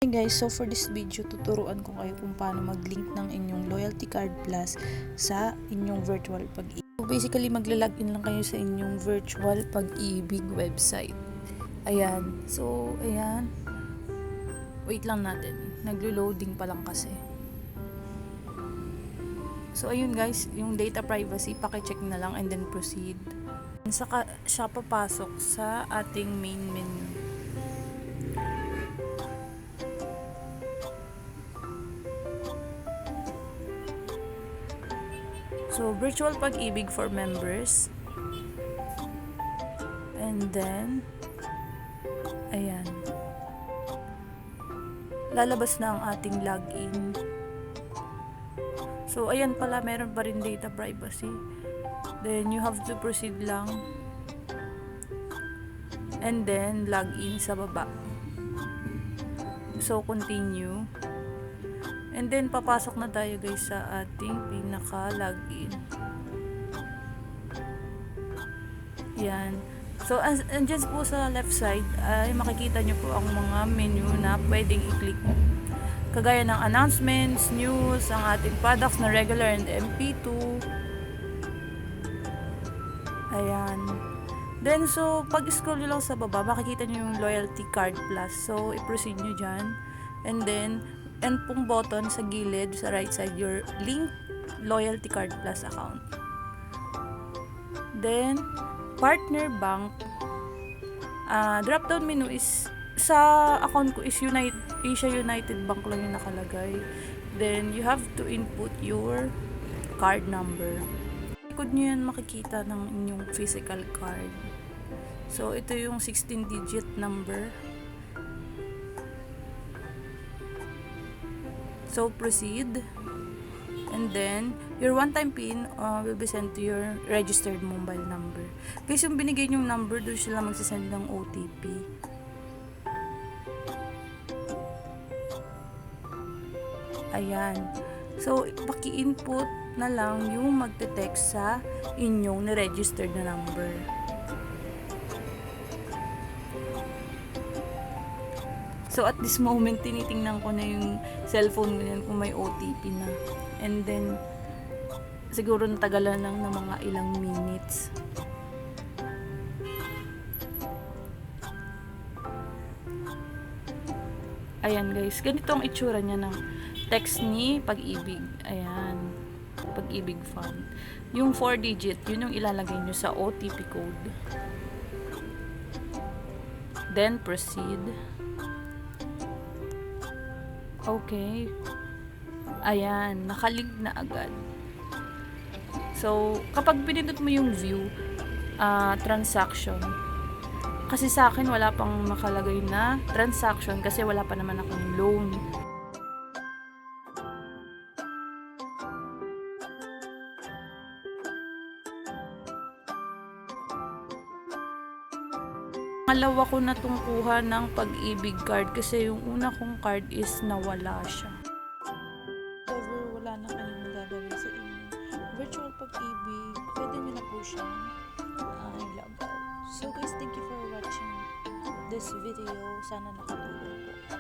Hey guys, so for this video, tuturuan ko kayo kung paano mag-link ng inyong Loyalty Card Plus sa inyong virtual pag-ibig. So basically, magla-login lang kayo sa inyong virtual pag-ibig website. Ayan. So, ayan. Wait lang natin. Naglo-loading pa lang kasi. So, ayun guys, yung data privacy, paki-check na lang and then proceed. Saka siya papasok sa ating main menu. So, virtual pag-ibig for members. And then, ayan. Lalabas na ang ating login. So, ayan pala, meron pa rin data privacy. Then, you have to proceed lang. And then, login sa baba. So, continue. And then, papasok na tayo guys sa ating pinaka-login. Yan. So, andyan po sa left side, ay makikita nyo po ang mga menu na pwedeng i-click. Kagaya ng announcements, news, ang ating products na regular and MP2. Ayan. Then, so, pag-scroll nyo lang sa baba, makikita nyo yung Loyalty Card Plus. So, i-proceed nyo dyan. And then, and pong button sa gilid, sa right side, your link Loyalty Card Plus account. Then, partner bank. Drop-down menu is, sa account ko is Asia United Bank lang yung nakalagay. Then, you have to input your card number. Likod nyo yan makikita ng inyong physical card. So, ito yung 16-digit number. So, proceed. And then, your one-time PIN will be sent to your registered mobile number. Kasi yung binigay yung number, doon sila magsisend ng OTP. Ayan. So, paki-input na lang yung magte-text sa inyong na-registered na number. So, at this moment, tinitingnan ko na yung cellphone ko yan kung may OTP na. And then, siguro natagalan lang ng mga ilang minutes. Ayan guys, ganito ang itsura niya ng text ni Pag-ibig. Ayan, Pag-ibig Fund. Yung 4-digit, yun yung ilalagay nyo sa OTP code. Then, proceed. Okay. Ayan, nakalink na agad. So, kapag pinindot mo yung view, transaction, kasi sa akin wala pang nakalagay na transaction kasi wala pa naman akong loan. Pangalawa ko na tungkuha ng Pag-ibig card kasi yung una kong card is nawala siya. However, wala na kayong magagawin sa inyo virtual pag-ibig, pwede nyo na po siyang i-log out. So guys, thank you for watching this video. Sana nakatulong po.